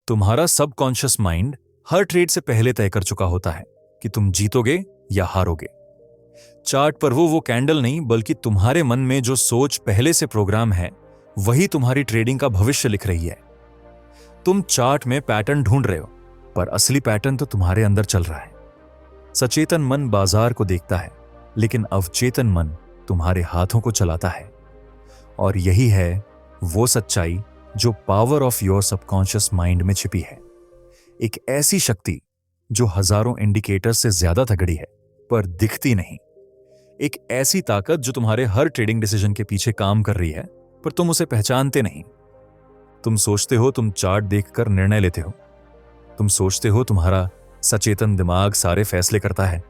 तुम्हारा subconscious mind हर trade से पहले तय कर चुका होता है कि तुम जीतोगे या हारोगे। चार्ट पर वो कैंडल नहीं, बल्कि तुम्हारे मन में जो सोच पहले से प्रोग्राम है वही तुम्हारी ट्रेडिंग का भविष्य लिख रही है। तुम चार्ट में पैटर्न ढूंढ रहे हो, पर असली पैटर्न तो तुम्हारे अंदर चल रहा है। सचेतन मन बाजार को देखता है, लेकिन अवचेतन मन तुम्हारे हाथों को चलाता है। और यही है वो सच्चाई जो power of your subconscious mind में छिपी है। एक ऐसी शक्ति जो हजारों इंडिकेटर्स से ज्यादा तगड़ी है, पर दिखती नहीं। एक ऐसी ताकत जो तुम्हारे हर ट्रेडिंग डिसीजन के पीछे काम कर रही है, पर तुम उसे पहचानते नहीं। तुम सोचते हो तुम चार्ट देखकर निर्णय लेते हो। तुम सोचते हो तुम्हारा सचेतन दिमाग सारे फैसले करता है,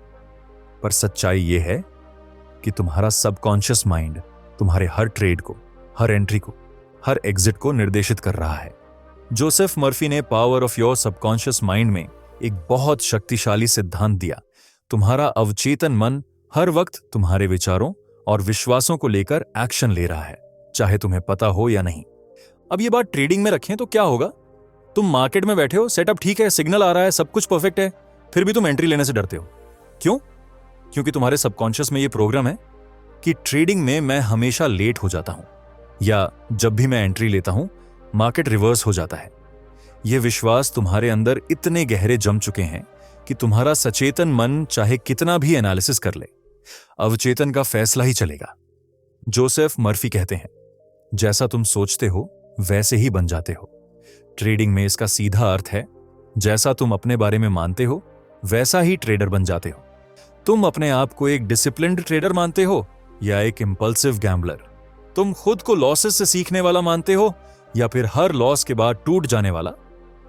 पर सच्चाई यह है कि तुम्हारा सबकॉन्शियस माइंड तुम्हारे हर ट्रेड को, हर एंट्री को, हर एग्जिट को निर्देशित कर रहा है। जोसेफ मर्फी ने power of your subconscious mind में एक बहुत शक्तिशाली सिद्धांत दिया। तुम्हारा अवचेतन मन हर वक्त तुम्हारे विचारों और विश्वासों को लेकर एक्शन ले रहा है, चाहे तुम्हें पता हो या नहीं। अब ये बात ट्रेडिंग में रखें तो क्या होगा? तुम मार्केट में बैठे हो, सेटअप ठीक है, सिग्नल आ रहा है, सब कुछ परफेक्ट है, फिर भी तुम एंट्री लेने से डरते हो। क्यों? क्योंकि तुम्हारे सबकॉन्शियस में ये प्रोग्राम है कि ट्रेडिंग में मैं हमेशा लेट हो जाता हूं, या जब भी मैं एंट्री लेता हूं मार्केट रिवर्स हो जाता है। यह विश्वास तुम्हारे अंदर इतने गहरे जम चुके हैं कि तुम्हारा सचेतन मन चाहे कितना भी एनालिसिस कर ले, अवचेतन का फैसला ही चलेगा। जोसेफ मर्फी कहते हैं, जैसा तुम सोचते हो वैसे ही बन जाते हो। ट्रेडिंग में इसका सीधा अर्थ है, जैसा तुम अपने बारे में मानते हो वैसा ही ट्रेडर बन जाते हो। तुम अपने आप को एक डिसिप्लिन्ड ट्रेडर मानते हो या एक इंपल्सिव गैम्बलर? तुम खुद को लॉसेस से सीखने वाला मानते हो या फिर हर लॉस के बाद टूट जाने वाला?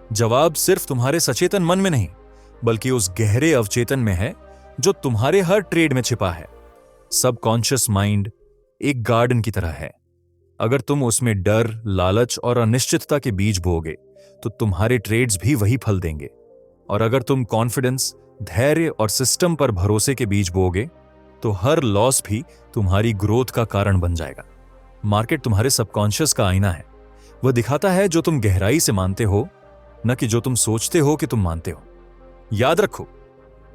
जवाब सिर्फ तुम्हारे सचेतन मन में नहीं, बल्कि उस गहरे अवचेतन में है जो तुम्हारे हर ट्रेड में छिपा है। सबकॉन्शियस माइंड एक गार्डन की तरह है। अगर तुम उसमें डर, लालच और अनिश्चितता के बीज बोओगे तो तुम्हारे ट्रेड्स भी वही फल देंगे। और अगर तुम कॉन्फिडेंस, धैर्य और सिस्टम पर भरोसे के बीज बोओगे तो हर लॉस भी तुम्हारी ग्रोथ का कारण बन जाएगा। मार्केट तुम्हारे सबकॉन्शियस का आईना है। वह दिखाता है जो तुम गहराई से मानते हो, न कि जो तुम सोचते हो कि तुम मानते हो। याद रखो,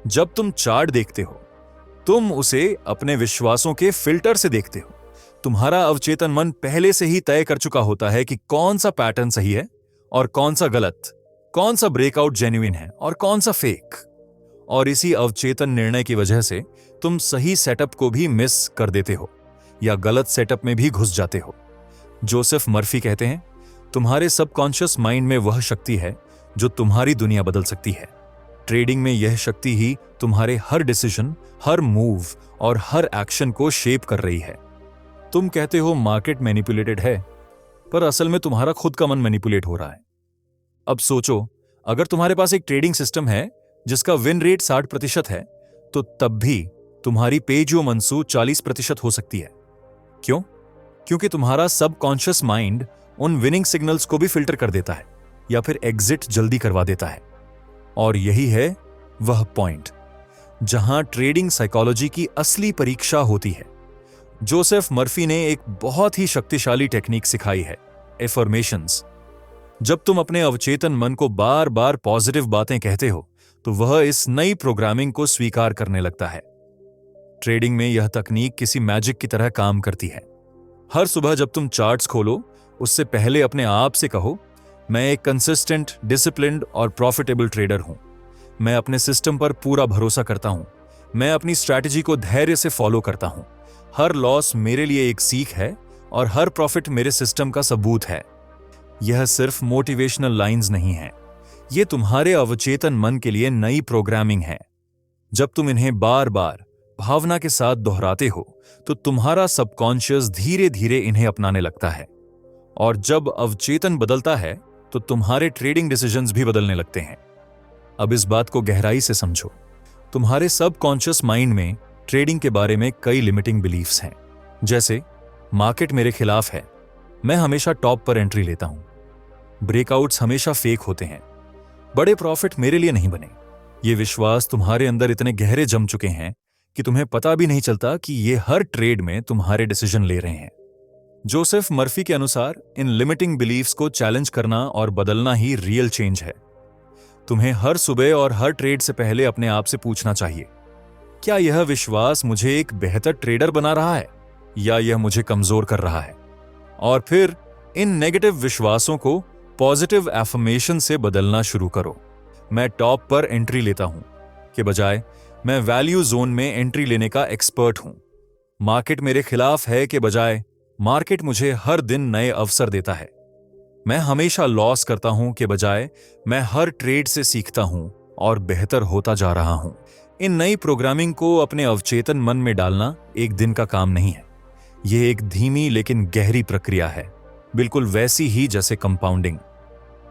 जब तुम चार्ट देखते हो तुम उसे अपने विश्वासों के फिल्टर से देखते हो। तुम्हारा अवचेतन मन पहले से ही तय कर चुका होता है कि कौन सा पैटर्न सही है और कौन सा गलत, कौन सा ब्रेकआउट जेन्युइन है और कौन सा फेक। और इसी अवचेतन निर्णय की वजह से तुम सही सेटअप को भी मिस कर देते हो या गलत सेटअप में भी घुस जाते हो। जोसेफ मर्फी कहते हैं, तुम्हारे सबकॉन्शियस माइंड में वह शक्ति है जो तुम्हारी दुनिया बदल सकती है। ट्रेडिंग में यह शक्ति ही तुम्हारे हर डिसीजन, हर मूव और हर एक्शन को शेप कर रही है। तुम कहते हो मार्केट मैनिपुलेटेड है, पर असल में तुम्हारा खुद का मन मैनिपुलेट हो रहा है। अब सोचो, अगर तुम्हारे पास एक ट्रेडिंग सिस्टम है जिसका विन रेट 60% है, तो तब भी तुम्हारी पेजो मनसू 40% हो सकती है। क्यों? क्योंकि तुम्हारा सबकॉन्शियस माइंड उन विनिंग सिग्नल्स को भी फिल्टर कर देता है या फिर एग्जिट जल्दी करवा देता है। और यही है वह पॉइंट जहां ट्रेडिंग साइकोलॉजी की असली परीक्षा होती है। जोसेफ मर्फी ने एक बहुत ही शक्तिशाली टेक्निक सिखाई है, एफर्मेशंस। जब तुम अपने अवचेतन मन को बार बार पॉजिटिव बातें कहते हो तो वह इस नई प्रोग्रामिंग को स्वीकार करने लगता है। ट्रेडिंग में यह तकनीक किसी मैजिक की तरह काम करती है। हर सुबह जब तुम चार्ट्स खोलो, उससे पहले अपने आप से कहो, मैं एक कंसिस्टेंट, डिसिप्लिन्ड और प्रॉफिटेबल ट्रेडर हूं। मैं अपने सिस्टम पर पूरा भरोसा करता हूं। मैं अपनी स्ट्रैटेजी को धैर्य से फॉलो करता हूं। हर लॉस मेरे लिए एक सीख है और हर प्रॉफिट मेरे सिस्टम का सबूत है। यह सिर्फ मोटिवेशनल लाइंस नहीं है, यह तुम्हारे अवचेतन मन के लिए नई प्रोग्रामिंग है। जब तुम इन्हें बार बार भावना के साथ दोहराते हो तो तुम्हारा सबकॉन्शियस धीरे धीरे इन्हें अपनाने लगता है। और जब अवचेतन बदलता है तो तुम्हारे ट्रेडिंग डिसीजंस भी बदलने लगते हैं। अब इस बात को गहराई से समझो। तुम्हारे सबकॉन्शियस माइंड में ट्रेडिंग के बारे में कई लिमिटिंग बिलीफ्स हैं, जैसे मार्केट मेरे खिलाफ है, मैं हमेशा टॉप पर एंट्री लेता हूं, ब्रेकआउट्स हमेशा फेक होते हैं, बड़े प्रॉफिट मेरे लिए नहीं बने। ये विश्वास तुम्हारे अंदर इतने गहरे जम चुके हैं कि तुम्हें पता भी नहीं चलता कि ये हर ट्रेड में तुम्हारे डिसीजन ले रहे हैं। जोसेफ मर्फी के अनुसार इन लिमिटिंग बिलीफ्स को चैलेंज करना और बदलना ही रियल चेंज है। तुम्हें हर सुबह और हर ट्रेड से पहले अपने आप से पूछना चाहिए, क्या यह विश्वास मुझे एक बेहतर ट्रेडर बना रहा है या यह मुझे कमजोर कर रहा है? और फिर इन नेगेटिव विश्वासों को पॉजिटिव एफर्मेशन से बदलना शुरू करो। मैं टॉप पर एंट्री लेता हूं के बजाय मैं वैल्यू जोन में एंट्री लेने का एक्सपर्ट हूं। मार्केट मेरे खिलाफ है के बजाय मार्केट मुझे हर दिन नए अवसर देता है। मैं हमेशा लॉस करता हूं के बजाय मैं हर ट्रेड से सीखता हूं और बेहतर होता जा रहा हूं। इन नई प्रोग्रामिंग को अपने अवचेतन मन में डालना एक दिन का काम नहीं है। यह एक धीमी लेकिन गहरी प्रक्रिया है, बिल्कुल वैसी ही जैसे कंपाउंडिंग।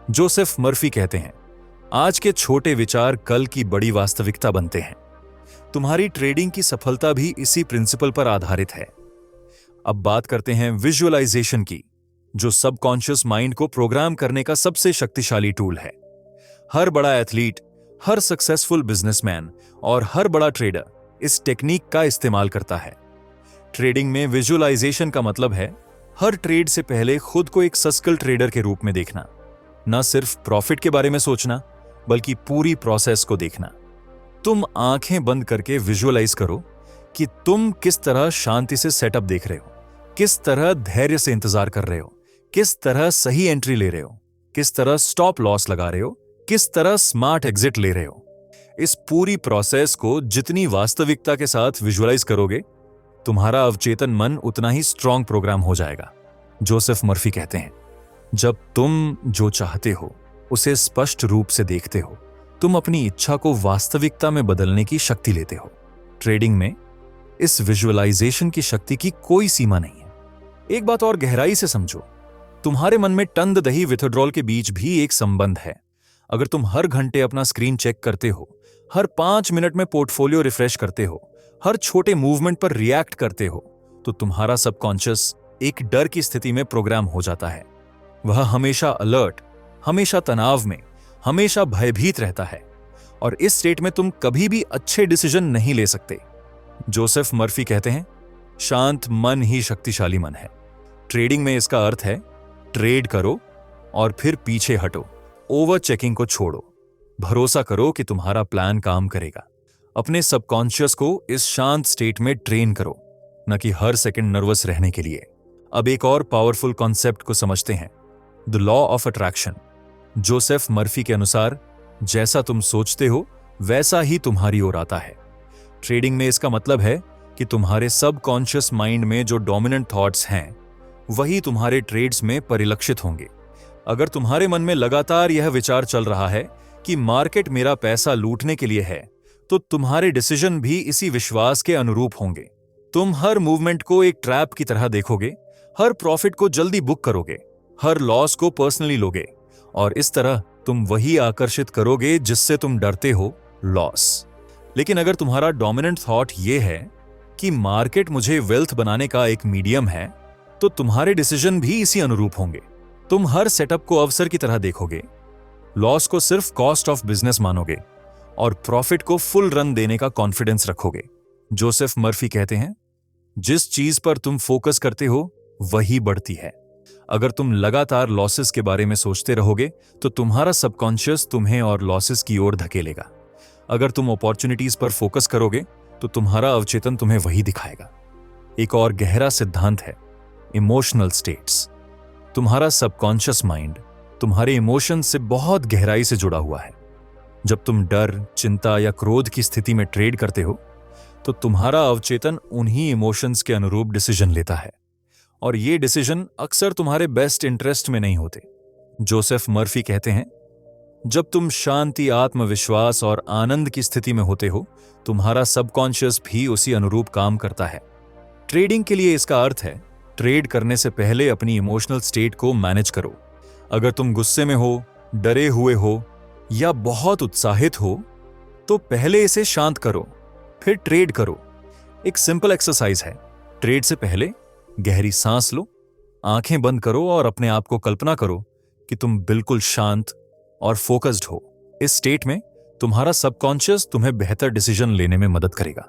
जोसेफ मर्फी कहते हैं, आज के छोटे विचार कल की बड़ी वास्तविकता बनते हैं। तुम्हारी ट्रेडिंग की सफलता भी इसी प्रिंसिपल पर आधारित है। अब बात करते हैं विजुअलाइजेशन की, जो सबकॉन्शियस माइंड को प्रोग्राम करने का सबसे शक्तिशाली टूल है। हर बड़ा एथलीट, हर सक्सेसफुल बिजनेसमैन और हर बड़ा ट्रेडर इस टेक्निक का इस्तेमाल करता है। ट्रेडिंग में विजुअलाइजेशन का मतलब है हर ट्रेड से पहले खुद को एक सक्सेसफुल ट्रेडर के रूप में देखना। न सिर्फ प्रॉफिट के बारे में सोचना, बल्कि पूरी प्रोसेस को देखना। तुम आंखें बंद करके विजुअलाइज करो कि तुम किस तरह शांति से सेटअप देख रहे हो, किस तरह धैर्य से इंतजार कर रहे हो, किस तरह सही एंट्री ले रहे हो, किस तरह स्टॉप लॉस लगा रहे हो, किस तरह स्मार्ट एग्जिट ले रहे हो। इस पूरी प्रोसेस को जितनी वास्तविकता के साथ विजुअलाइज करोगे, तुम्हारा अवचेतन मन उतना ही स्ट्रांग प्रोग्राम हो जाएगा। जोसेफ मर्फी कहते हैं, जब तुम जो चाहते हो उसे स्पष्ट रूप से देखते हो, तुम अपनी इच्छा को वास्तविकता में बदलने की शक्ति लेते हो। ट्रेडिंग में इस विजुअलाइजेशन की शक्ति की कोई सीमा नहीं है। एक बात और गहराई से समझो, तुम्हारे मन में टंद दही विथड्रॉल के बीच भी एक संबंध है। अगर तुम हर घंटे अपना स्क्रीन चेक करते हो, हर 5 मिनट में पोर्टफोलियो रिफ्रेश करते हो, हर छोटे मूवमेंट पर रिएक्ट करते हो, तो तुम्हारा सबकॉन्शियस एक डर की स्थिति में प्रोग्राम हो जाता है। वह हमेशा अलर्ट, हमेशा तनाव में, हमेशा भयभीत रहता है और इस स्टेट में तुम कभी भी अच्छे डिसीजन नहीं ले सकते। जोसेफ मर्फी कहते हैं, शांत मन ही शक्तिशाली मन है। ट्रेडिंग में इसका अर्थ है ट्रेड करो और फिर पीछे हटो, ओवर चेकिंग को छोड़ो, भरोसा करो कि तुम्हारा प्लान काम करेगा। अपने सबकॉन्शियस को इस शांत स्टेट में ट्रेन करो, न कि हर सेकंड नर्वस रहने के लिए। अब एक और पावरफुल कॉन्सेप्ट को समझते हैं, the law of attraction. Joseph Murphy के अनुसार जैसा तुम सोचते हो वैसा ही तुम्हारी ओर आता है। ट्रेडिंग में इसका मतलब है कि तुम्हारे सबकॉन्शियस माइंड में जो डोमिनेंट थॉट्स हैं वही तुम्हारे ट्रेड्स में परिलक्षित होंगे। अगर तुम्हारे मन में लगातार यह विचार चल रहा है कि मार्केट मेरा पैसा लूटने के लिए है, तो तुम्हारे डिसीजन भी इसी विश्वास के अनुरूप होंगे। तुम हर मूवमेंट को एक ट्रैप की तरह देखोगे, हर प्रॉफिट को जल्दी बुक करोगे, हर लॉस को पर्सनली लोगे और इस तरह तुम वही आकर्षित करोगे जिससे तुम डरते हो, लॉस। लेकिन अगर तुम्हारा डोमिनेंट थॉट यह है कि मार्केट मुझे वेल्थ बनाने का एक मीडियम है, तो तुम्हारे डिसीजन भी इसी अनुरूप होंगे। तुम हर सेटअप को अवसर की तरह देखोगे, लॉस को सिर्फ कॉस्ट ऑफ बिजनेस मानोगे और प्रॉफिट को फुल रन देने का कॉन्फिडेंस रखोगे। जोसेफ मर्फी कहते हैं, जिस चीज पर तुम फोकस करते हो वही बढ़ती है। अगर तुम लगातार लॉसेस के बारे में सोचते रहोगे तो तुम्हारा सबकॉन्शियस तुम्हें और लॉसेस की ओर धकेलेगा। अगर तुम अपॉर्चुनिटीज पर फोकस करोगे तो तुम्हारा अवचेतन तुम्हें वही दिखाएगा। एक और गहरा सिद्धांत है इमोशनल स्टेट्स। तुम्हारा सबकॉन्शियस माइंड तुम्हारे इमोशंस से बहुत गहराई से जुड़ा हुआ है। जब तुम डर, चिंता या क्रोध की स्थिति में ट्रेड करते हो तो तुम्हारा अवचेतन उन्हीं इमोशंस के अनुरूप डिसीजन लेता है और ये डिसीजन अक्सर तुम्हारे बेस्ट इंटरेस्ट में नहीं होते। जोसेफ मर्फी कहते हैं, जब तुम शांति, आत्मविश्वास और आनंद की स्थिति में होते हो, तुम्हारा सबकॉन्शियस भी उसी अनुरूप काम करता है। ट्रेडिंग के लिए इसका अर्थ है ट्रेड करने से पहले अपनी इमोशनल स्टेट को मैनेज करो। अगर तुम गुस्से में हो, डरे हुए हो या बहुत उत्साहित हो तो पहले इसे शांत करो, फिर ट्रेड करो। एक सिंपल एक्सरसाइज है, ट्रेड से पहले गहरी सांस लो, आंखें बंद करो और अपने आप को कल्पना करो कि तुम बिल्कुल शांत और फोकस्ड हो। इस स्टेट में तुम्हारा सबकॉन्शियस तुम्हें बेहतर डिसीजन लेने में मदद करेगा।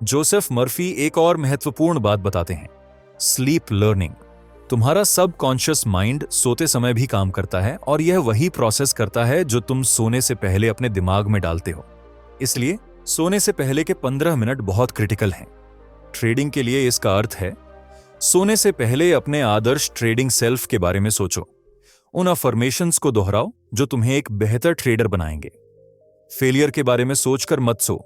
जोसेफ मर्फी एक और महत्वपूर्ण बात बताते हैं, स्लीप लर्निंग। तुम्हारा सबकॉन्शियस माइंड सोते समय भी काम करता है और यह वही प्रोसेस करता है जो तुम सोने से पहले अपने दिमाग में डालते हो। इसलिए सोने से पहले के 15 मिनट बहुत क्रिटिकल हैं। ट्रेडिंग के लिए इसका अर्थ है, सोने से पहले अपने आदर्श ट्रेडिंग सेल्फ के बारे में सोचो। उन अफर्मेशंस को दोहराओ जो तुम्हें एक बेहतर ट्रेडर बनाएंगे। फेलियर के बारे में सोचकर मत सो,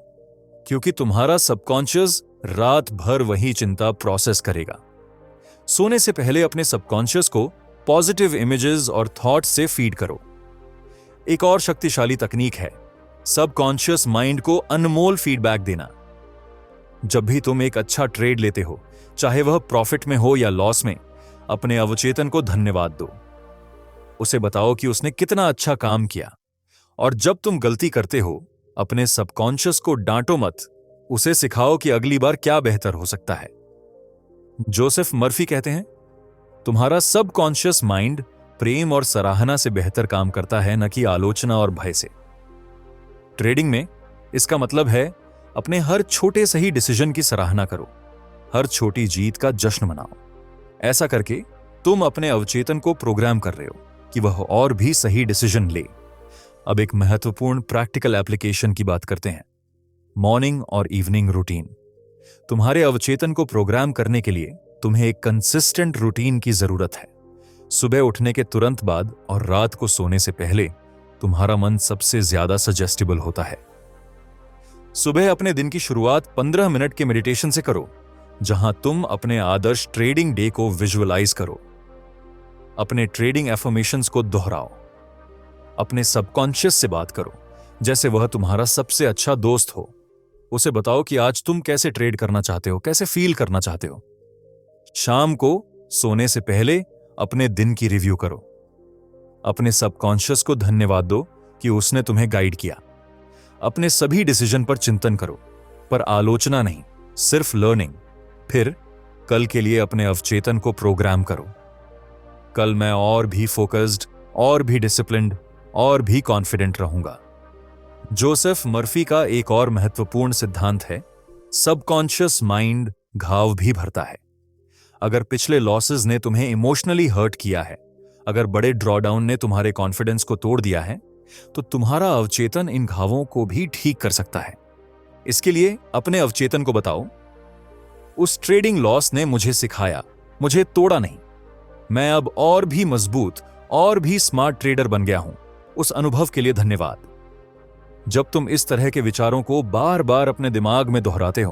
क्योंकि तुम्हारा सबकॉन्शियस रात भर वही चिंता प्रोसेस करेगा। सोने से पहले अपने सबकॉन्शियस को पॉजिटिव इमेजेस और थॉट्स से फीड करो। एक और शक्तिशाली तकनीक है सबकॉन्शियस माइंड को अनमोल फीडबैक देना। जब भी तुम एक अच्छा ट्रेड लेते हो, चाहे वह प्रॉफिट में हो या लॉस में, अपने अवचेतन को धन्यवाद दो। उसे बताओ कि उसने कितना अच्छा काम किया। और जब तुम गलती करते हो, अपने सबकॉन्शियस को डांटो मत, उसे सिखाओ कि अगली बार क्या बेहतर हो सकता है। जोसेफ मर्फी कहते हैं, तुम्हारा सबकॉन्शियस माइंड प्रेम और सराहना से बेहतर काम करता है, न कि आलोचना और भय से। ट्रेडिंग में इसका मतलब है अपने हर छोटे सही डिसीजन की सराहना करो, हर छोटी जीत का जश्न मनाओ। ऐसा करके तुम अपने अवचेतन को प्रोग्राम कर रहे हो कि वह और भी सही डिसीजन ले। अब एक महत्वपूर्ण प्रैक्टिकल एप्लीकेशन की बात करते हैं, मॉर्निंग और इवनिंग रूटीन। तुम्हारे अवचेतन को प्रोग्राम करने के लिए तुम्हें एक कंसिस्टेंट रूटीन की जरूरत है। सुबह उठने के तुरंत बाद और रात को सोने से पहले तुम्हारा मन सबसे ज्यादा सजेस्टिबल होता है। सुबह अपने दिन की शुरुआत 15 मिनट के मेडिटेशन से करो, जहां तुम अपने आदर्श ट्रेडिंग डे को विजुअलाइज करो। अपने ट्रेडिंग एफर्मेशंस को दोहराओ। अपने सबकॉन्शियस से बात करो जैसे वह तुम्हारा सबसे अच्छा दोस्त हो। उसे बताओ कि आज तुम कैसे ट्रेड करना चाहते हो, कैसे फील करना चाहते हो। शाम को सोने से पहले अपने दिन की रिव्यू करो। अपने सबकॉन्शियस को धन्यवाद दो कि उसने तुम्हें गाइड किया। अपने सभी डिसीजन पर चिंतन करो, पर आलोचना नहीं, सिर्फ लर्निंग। फिर कल के लिए अपने अवचेतन को प्रोग्राम करो। कल मैं और भी फोकस्ड, और भी डिसिप्लिन्ड, और भी कॉन्फिडेंट रहूंगा। जोसेफ मर्फी का एक और महत्वपूर्ण सिद्धांत है, सबकॉन्शियस माइंड घाव भी भरता है। अगर पिछले लॉसेस ने तुम्हें इमोशनली हर्ट किया है, अगर बड़े ड्रॉडाउन ने तुम्हारे कॉन्फिडेंस को तोड़ दिया है, तो तुम्हारा अवचेतन इन घावों को भी ठीक कर सकता है। इसके लिए अपने अवचेतन को बताओ, उस ट्रेडिंग लॉस ने मुझे सिखाया, मुझे तोड़ा नहीं। मैं अब और भी मजबूत और भी स्मार्ट ट्रेडर बन गया हूं। उस अनुभव के लिए धन्यवाद। जब तुम इस तरह के विचारों को बार बार अपने दिमाग में दोहराते हो,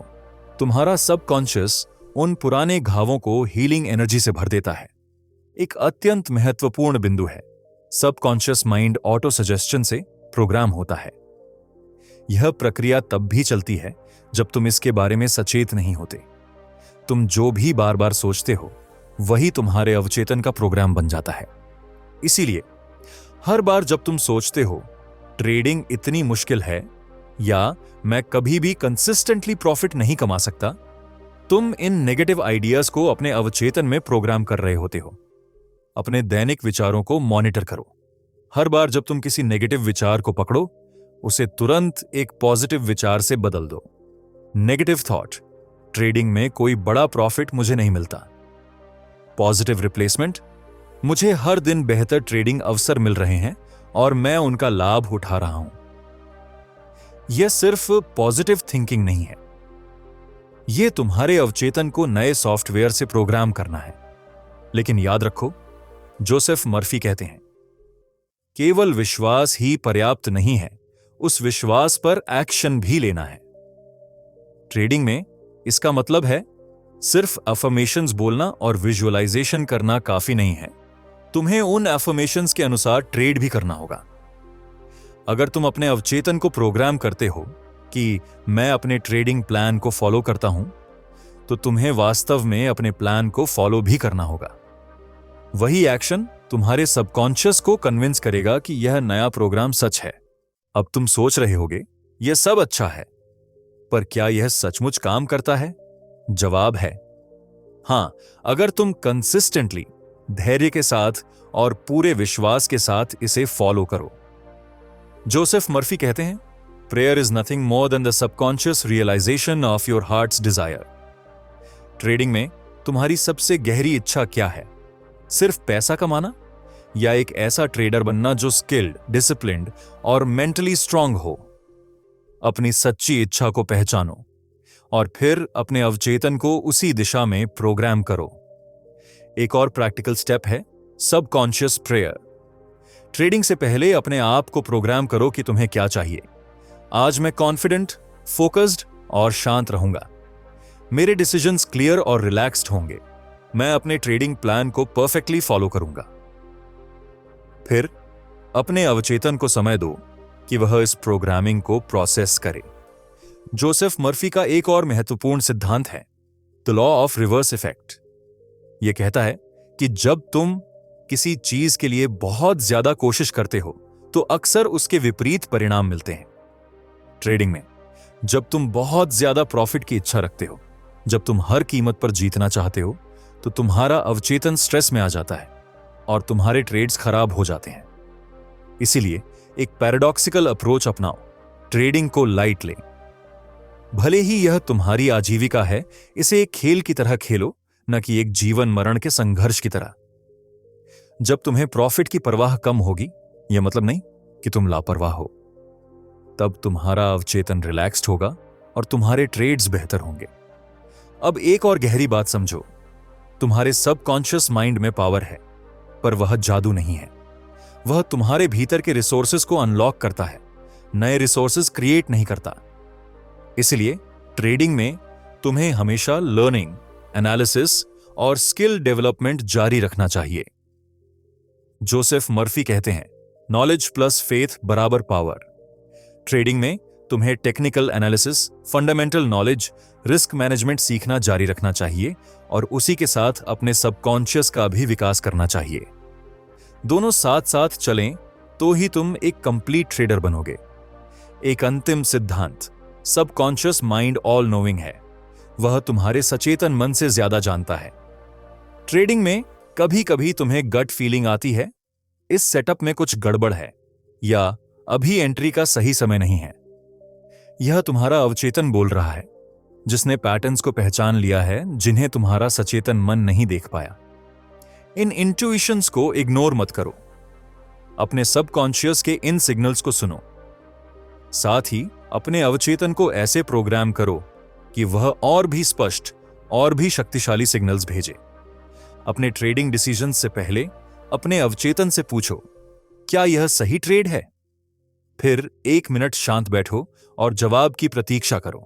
तुम्हारा सबकॉन्शियस उन पुराने घावों को हीलिंग एनर्जी से भर देता है। एक अत्यंत महत्वपूर्ण बिंदु है, सबकॉन्शियस माइंड ऑटो सजेस्शन से प्रोग्राम होता है। यह प्रक्रिया तब भी चलती है जब तुम इसके बारे में सचेत नहीं होते। तुम जो भी बार बार सोचते हो, वही तुम्हारे अवचेतन का प्रोग्राम बन जाता है। इसीलिए हर बार जब तुम सोचते हो ट्रेडिंग इतनी मुश्किल है या मैं कभी भी कंसिस्टेंटली प्रॉफिट नहीं कमा सकता, तुम इन नेगेटिव आइडियाज को अपने अवचेतन में प्रोग्राम कर रहे होते हो। अपने दैनिक विचारों को मॉनिटर करो। हर बार जब तुम किसी नेगेटिव विचार को पकड़ो, उसे तुरंत एक पॉजिटिव विचार से बदल दो। नेगेटिव थॉट, ट्रेडिंग में कोई बड़ा प्रॉफिट मुझे नहीं मिलता। पॉजिटिव रिप्लेसमेंट, मुझे हर दिन बेहतर ट्रेडिंग अवसर मिल रहे हैं और मैं उनका लाभ उठा रहा हूं। यह सिर्फ पॉजिटिव थिंकिंग नहीं है, यह तुम्हारे अवचेतन को नए सॉफ्टवेयर से प्रोग्राम करना है। लेकिन याद रखो, जोसेफ मर्फी कहते हैं, केवल विश्वास ही पर्याप्त नहीं है, उस विश्वास पर एक्शन भी लेना है। ट्रेडिंग में इसका मतलब है सिर्फ अफर्मेशंस बोलना और विजुअलाइजेशन करना काफी नहीं है, तुम्हें उन अफर्मेशंस के अनुसार ट्रेड भी करना होगा। अगर तुम अपने अवचेतन को प्रोग्राम करते हो कि मैं अपने ट्रेडिंग प्लान को फॉलो करता हूं, तो तुम्हें वास्तव में अपने प्लान को फॉलो भी करना होगा। वही एक्शन तुम्हारे सबकॉन्शियस को कन्विंस करेगा कि यह नया प्रोग्राम सच है। अब तुम सोच रहे होगे, यह सब अच्छा है, पर क्या यह सचमुच काम करता है? जवाब है हां, अगर तुम कंसिस्टेंटली, धैर्य के साथ और पूरे विश्वास के साथ इसे फॉलो करो। जोसेफ मर्फी कहते हैं, prayer is nothing more than the subconscious realization of your heart's desire. Trading में तुम्हारी सबसे गहरी इच्छा क्या है? सिर्फ पैसा कमाना, या एक ऐसा ट्रेडर बनना जो स्किल्ड, डिसिप्लिन्ड और मेंटली स्ट्रांग हो? अपनी सच्ची इच्छा को पहचानो और फिर अपने अवचेतन को उसी दिशा में प्रोग्राम करो। एक और प्रैक्टिकल स्टेप है सबकॉन्शियस प्रेयर। ट्रेडिंग से पहले अपने आप को प्रोग्राम करो कि तुम्हें क्या चाहिए। आज मैं कॉन्फिडेंट, फोकस्ड और शांत रहूंगा। मेरे डिसीजंस क्लियर और रिलैक्स्ड होंगे। मैं अपने ट्रेडिंग प्लान को परफेक्टली फॉलो करूंगा। फिर अपने अवचेतन को समय दो कि वह इस प्रोग्रामिंग को प्रोसेस करे। जोसेफ मर्फी का एक और महत्वपूर्ण सिद्धांत है the law of reverse effect. यह कहता है कि जब तुम किसी चीज के लिए बहुत ज्यादा कोशिश करते हो तो अक्सर उसके विपरीत परिणाम मिलते हैं। ट्रेडिंग में जब तुम बहुत ज्यादा प्रॉफिट की इच्छा रखते हो, जब तुम हर कीमत पर जीतना चाहते हो, तो तुम्हारा अवचेतन स्ट्रेस में आ जाता है और तुम्हारे ट्रेड्स खराब हो जाते हैं। इसीलिए एक पैराडॉक्सिकल अप्रोच अपनाओ। ट्रेडिंग को लाइट ले। भले ही यह तुम्हारी आजीविका है, इसे एक खेल की तरह खेलो, न कि एक जीवन मरण के संघर्ष की तरह। जब तुम्हें प्रॉफिट की परवाह कम होगी, यह मतलब नहीं कि तुम लापरवाह हो। तब तुम्हारा अवचेतन रिलैक्स्ड होगा और तुम्हारे ट्रेड्स बेहतर होंगे। अब एक और गहरी बात समझो। तुम्हारे सबकॉन्शियस माइंड में पावर है, पर वह जादू नहीं है। वह तुम्हारे भीतर के रिसोर्सेज को अनलॉक करता है, नए रिसोर्सेज क्रिएट नहीं करता। इसलिए ट्रेडिंग में तुम्हें हमेशा लर्निंग, एनालिसिस और स्किल डेवलपमेंट जारी रखना चाहिए। जोसेफ मर्फी कहते हैं, नॉलेज प्लस फेथ बराबर पावर। ट्रेडिंग में तुम्हें technical analysis, fundamental knowledge, risk management सीखना जारी रखना चाहिए और उसी के साथ अपने सबकॉन्शियस का भी विकास करना चाहिए। दोनों साथ साथ चलें तो ही तुम एक कंप्लीट ट्रेडर बनोगे। एक अंतिम सिद्धांत, सबकॉन्शियस माइंड ऑल नोइंग है। वह तुम्हारे सचेतन मन से ज्यादा जानता है। ट्रेडिंग में कभी कभी तुम्हें गट फीलिंग आती है, इस सेटअप में कुछ गड़बड़ है या अभी एंट्री का सही समय नहीं है। यह तुम्हारा अवचेतन बोल रहा है, जिसने पैटर्न्स को पहचान लिया है जिन्हें तुम्हारा सचेतन मन नहीं देख पाया। इन इंट्यूशंस को इग्नोर मत करो। अपने सबकॉन्शियस के इन सिग्नल्स को सुनो। साथ ही अपने अवचेतन को ऐसे प्रोग्राम करो कि वह और भी स्पष्ट और भी शक्तिशाली सिग्नल्स भेजे। अपने ट्रेडिंग डिसीजंस से पहले अपने अवचेतन से पूछो, क्या यह सही ट्रेड है? फिर 1 मिनट शांत बैठो और जवाब की प्रतीक्षा करो।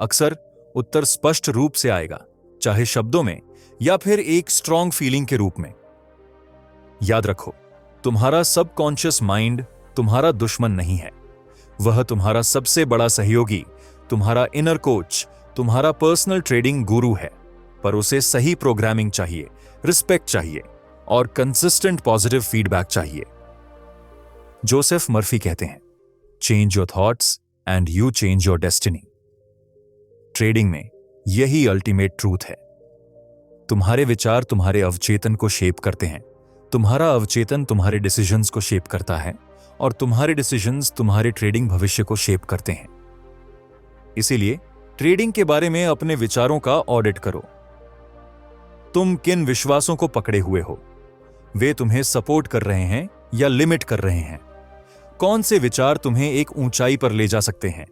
अक्सर उत्तर स्पष्ट रूप से आएगा, चाहे शब्दों में या फिर एक स्ट्रॉन्ग फीलिंग के रूप में। याद रखो, तुम्हारा सबकॉन्शियस माइंड तुम्हारा दुश्मन नहीं है। वह तुम्हारा सबसे बड़ा सहयोगी, तुम्हारा इनर कोच, तुम्हारा पर्सनल ट्रेडिंग गुरु है। पर उसे सही प्रोग्रामिंग चाहिए, रिस्पेक्ट चाहिए और कंसिस्टेंट पॉजिटिव फीडबैक चाहिए। जोसेफ मर्फी कहते हैं, change your thoughts and you change your destiny. Trading में यही अल्टीमेट ट्रूथ है। तुम्हारे विचार तुम्हारे अवचेतन को शेप करते हैं, तुम्हारा अवचेतन तुम्हारे डिसीजंस को शेप करता है और तुम्हारे डिसीजंस तुम्हारे ट्रेडिंग भविष्य को शेप करते हैं। इसीलिए ट्रेडिंग के बारे में अपने विचारों का ऑडिट करो। तुम किन विश्वासों को पकड़े हुए हो? वे तुम्हें सपोर्ट कर रहे हैं या लिमिट कर रहे हैं? कौन से विचार तुम्हें एक ऊंचाई पर ले जा सकते हैं?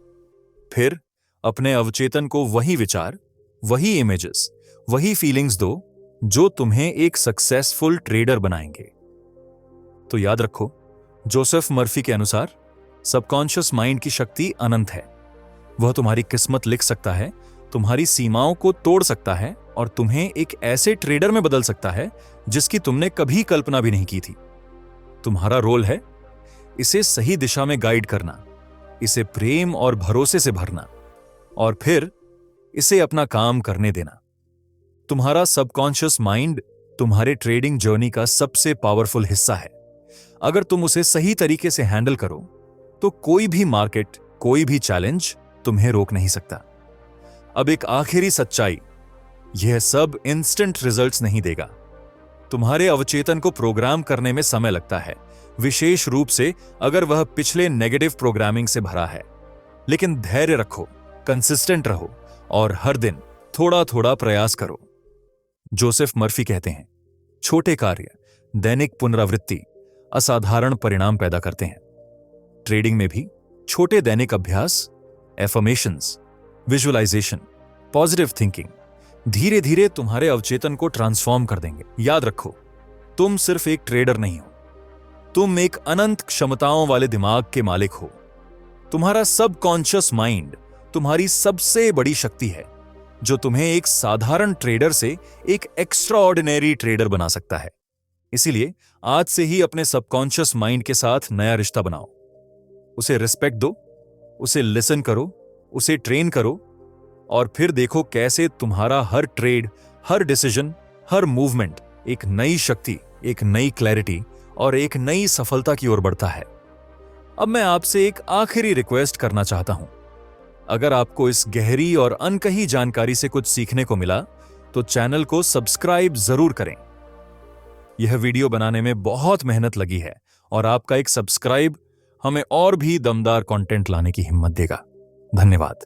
फिर अपने अवचेतन को वही विचार, वही इमेजेस, वही फीलिंग्स दो जो तुम्हें एक सक्सेसफुल ट्रेडर बनाएंगे। तो याद रखो, जोसेफ मर्फी के अनुसार सबकॉन्शियस माइंड की शक्ति अनंत है। वह तुम्हारी किस्मत लिख सकता है, तुम्हारी सीमाओं को तोड़ सकता है और तुम्हें एक ऐसे ट्रेडर में बदल सकता है जिसकी तुमने कभी कल्पना भी नहीं की थी। तुम्हारा रोल है इसे सही दिशा में गाइड करना, इसे प्रेम और भरोसे से भरना और फिर इसे अपना काम करने देना। तुम्हारा सबकॉन्शियस माइंड तुम्हारे ट्रेडिंग जर्नी का सबसे पावरफुल हिस्सा है। अगर तुम उसे सही तरीके से हैंडल करो तो कोई भी मार्केट, कोई भी चैलेंज तुम्हें रोक नहीं सकता। अब एक आखिरी सच्चाई, यह सब इंस्टेंट रिजल्ट्स नहीं देगा। तुम्हारे अवचेतन को प्रोग्राम करने में समय लगता है, विशेष रूप से अगर वह पिछले नेगेटिव प्रोग्रामिंग से भरा है। लेकिन धैर्य रखो, कंसिस्टेंट रहो और हर दिन थोड़ा थोड़ा प्रयास करो। जोसेफ मर्फी कहते हैं, छोटे कार्य, दैनिक पुनरावृत्ति असाधारण परिणाम पैदा करते हैं। ट्रेडिंग में भी छोटे दैनिक अभ्यास, एफर्मेशंस, विजुअलाइजेशन, पॉजिटिव थिंकिंग धीरे धीरे तुम्हारे अवचेतन को ट्रांसफॉर्म कर देंगे। याद रखो, तुम सिर्फ एक ट्रेडर नहीं हो, तुम एक अनंत क्षमताओं वाले दिमाग के मालिक हो। तुम्हारा सबकॉन्शियस माइंड तुम्हारी सबसे बड़ी शक्ति है, जो तुम्हें एक साधारण ट्रेडर से एक एक्स्ट्राऑर्डिनरी ट्रेडर बना सकता है। इसीलिए आज से ही अपने सबकॉन्शियस माइंड के साथ नया रिश्ता बनाओ। उसे रिस्पेक्ट दो, उसे लिसन करो, उसे ट्रेन करो, और फिर देखो कैसे तुम्हारा हर ट्रेड, हर डिसीजन, हर मूवमेंट एक नई शक्ति, एक नई क्लैरिटी और एक नई सफलता की ओर बढ़ता है। अब मैं आपसे एक आखिरी रिक्वेस्ट करना चाहता हूं। अगर आपको इस गहरी और अनकही जानकारी से कुछ सीखने को मिला तो चैनल को सब्सक्राइब जरूर करें। यह वीडियो बनाने में बहुत मेहनत लगी है और आपका एक सब्सक्राइब हमें और भी दमदार कंटेंट लाने की हिम्मत देगा। धन्यवाद।